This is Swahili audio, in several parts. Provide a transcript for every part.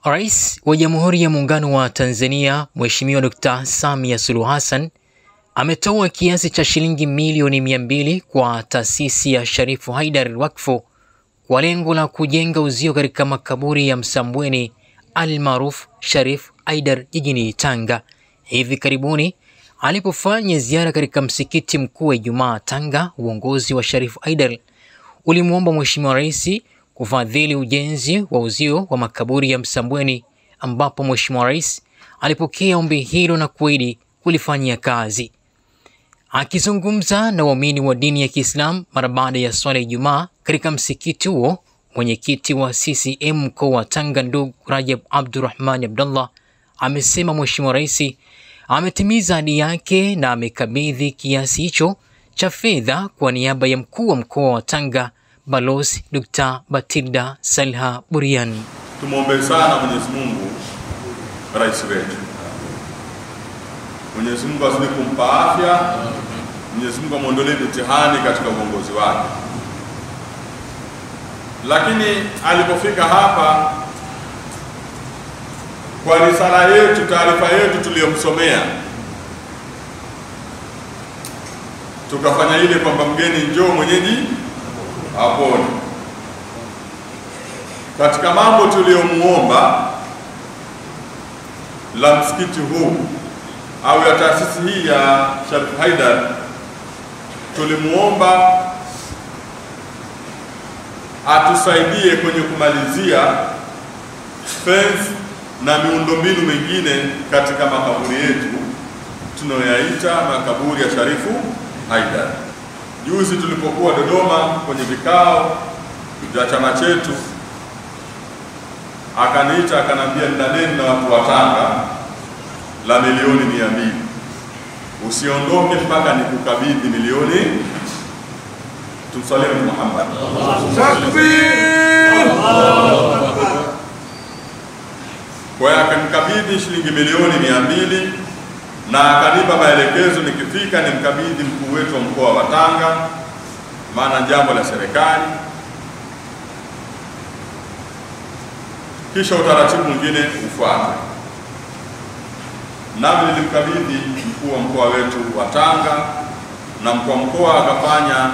Rais wa Jamhuri ya Muungano wa Tanzania Mheshimiwa Dr. Samia Suluhu Hassan ametoa kiasi cha shilingi milioni 200 kwa taasisi ya Sharifu Haidar Wakfu kwa lengo la kujenga uzio katika makaburi ya Msambweni almaruf Sharif Haidar jijini Tanga. Hivi karibuni alipofanya ziara katika msikiti mkuu wa Ijumaa Tanga, uongozi wa Sharif Haidar ulimuomba Mheshimiwa Rais kufadhili ujenzi wa uzio wa makaburi ya Msambweni, ambapo Mheshimiwa Rais alipokea ombi hilo na kuahidi kulifanyia kazi. Akizungumza na waumini wa dini ya Kiislamu mara baada ya swala ya Ijumaa katika msikiti huo, mwenyekiti wa CCM mkoa wa Tanga ndugu Rajab Abdurrahman Abdullah amesema Mheshimiwa Rais ametimiza ahadi yake na amekabidhi kiasi hicho cha fedha kwa niaba ya mkuu wa mkoa wa Tanga Balozi Dr. Batilda Salha Buriani. Tumuombe sana Mwenyezi Mungu rais wetu. Mwenyezi Mungu azidi kumpa afya, Mwenyezi Mungu amuondolee mitihani katika uongozi wake. Lakini alipofika hapa kwa risala yetu, taarifa yetu tuliyomsomea, tukafanya ile kwamba mgeni njoo mwenyeji apone. Katika mambo tuliyomuomba la msikiti huu au ya taasisi hii ya Sharif Haidar, tulimuomba atusaidie kwenye kumalizia fence na miundombinu mingine katika makaburi yetu tunayoyaita makaburi ya Sharifu Haidar. Juzi tulipokuwa Dodoma kwenye vikao vya chama chetu, akaniita akanambia nina deni na watu wa Tanga la milioni 200. Usiondoke mpaka nikukabidhi milioni. Tumsalie Muhammad. Takbir! Kwa hiyo akanikabidhi shilingi milioni 200 na akanipa maelekezo nikifika nimkabidhi mkuu wetu wa mkoa wa Tanga, maana jambo la serikali. Kisha utaratibu mwingine ufuate. Nami nilimkabidhi mkuu wa mkoa wetu wa Tanga, na mkuu wa mkoa akafanya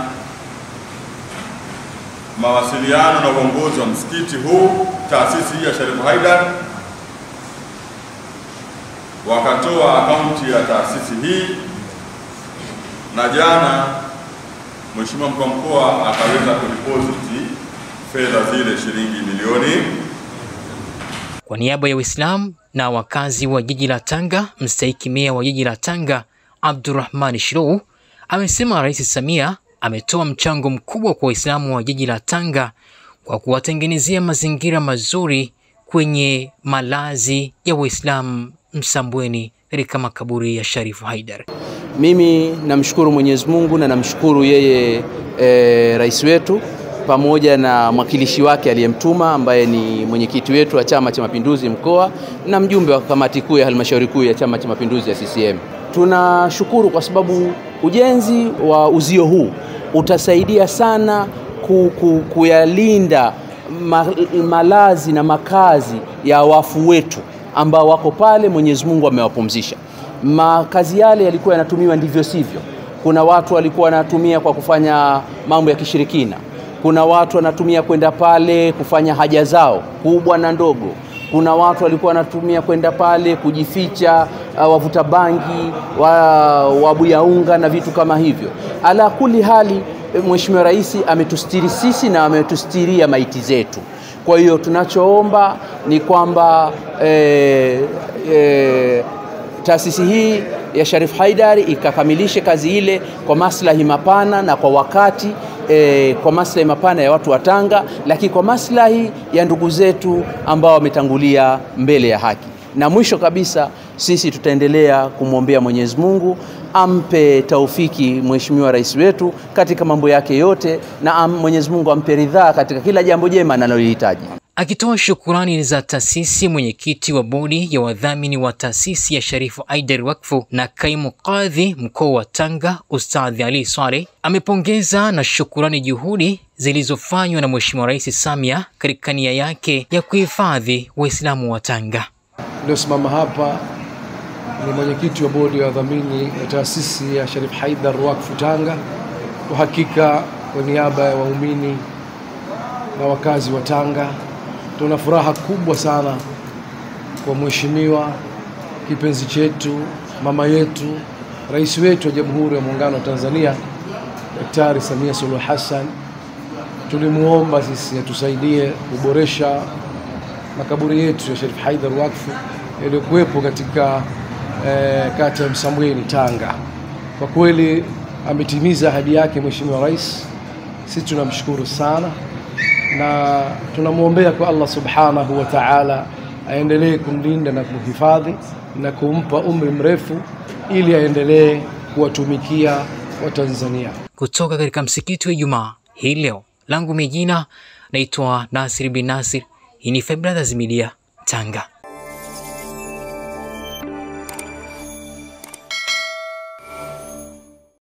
mawasiliano na uongozi wa msikiti huu, taasisi hii ya Sharif Haidar, wakatoa akaunti ya taasisi hii, na jana Mheshimiwa mkuu wa mkoa akaweza kudepositi fedha zile shilingi milioni. Kwa niaba ya Waislamu na wakazi wa jiji la Tanga, mstahiki meya wa jiji la Tanga Abdurrahman Shirou amesema Rais Samia ametoa mchango mkubwa kwa Waislamu wa jiji la Tanga kwa kuwatengenezea mazingira mazuri kwenye malazi ya Waislamu Msambweni katika makaburi ya Sharifu Haidar. Mimi namshukuru Mwenyezi Mungu na namshukuru yeye rais wetu pamoja na mwakilishi wake aliyemtuma ambaye ni mwenyekiti wetu wa Chama cha Mapinduzi mkoa na mjumbe wa kamati kuu ya halmashauri kuu ya Chama cha Mapinduzi ya CCM. Tunashukuru kwa sababu ujenzi wa uzio huu utasaidia sana kuyalinda malazi na makazi ya wafu wetu ambao wako pale. Mwenyezi Mungu amewapumzisha. Makazi yale yalikuwa yanatumiwa ndivyo sivyo. Kuna watu walikuwa wanatumia kwa kufanya mambo ya kishirikina. Kuna watu wanatumia kwenda pale kufanya haja zao kubwa na ndogo. Kuna watu walikuwa wanatumia kwenda pale kujificha, wavuta bangi, wabuya unga na vitu kama hivyo. Ala kuli hali, Mheshimiwa Rais ametustiri sisi na ametustiria maiti zetu. Kwa hiyo tunachoomba ni kwamba taasisi hii ya Sharif Haidar ikakamilishe kazi ile kwa maslahi mapana na kwa wakati, kwa maslahi mapana ya watu wa Tanga, lakini kwa maslahi ya ndugu zetu ambao wametangulia mbele ya haki. Na mwisho kabisa, sisi tutaendelea kumwombea Mwenyezi Mungu ampe taufiki Mheshimiwa Rais wetu katika mambo yake yote, na Mwenyezi Mungu ampe ridhaa katika kila jambo jema analolihitaji. Akitoa shukurani za taasisi, mwenyekiti wa bodi ya wadhamini wa taasisi ya Sharifu Haidar Wakfu na kaimu kadhi mkoa wa Tanga Ustadhi Ali Swaleh amepongeza na shukurani juhudi zilizofanywa na Mheshimiwa Rais Samia katika nia yake ya kuhifadhi Waislamu wa Tanga. Ndio simama hapa ni mwenyekiti wa bodi ya wadhamini wa taasisi ya Sharifu Haidar Wakfu Tanga. Kwa hakika kwa niaba ya waumini na wakazi wa Tanga tuna furaha kubwa sana kwa mheshimiwa kipenzi chetu, mama yetu, rais wetu wa Jamhuri ya Muungano wa Tanzania Daktari Samia Suluhu Hassan. Tulimuomba sisi atusaidie kuboresha makaburi yetu ya Sharifu Haidar Wakfu yaliyokuwepo katika kata ya Msambweni Tanga. Kwa kweli ametimiza ahadi yake mheshimiwa rais. Sisi tunamshukuru sana na tunamuombea kwa Allah subhanahu wa ta'ala aendelee kumlinda na kumhifadhi na kumpa umri mrefu ili aendelee kuwatumikia Watanzania. Kutoka katika msikiti wa Ijumaa hii leo, langu jina naitwa Nasir bin Nasir. Hii ni Five Brothers Media, Tanga.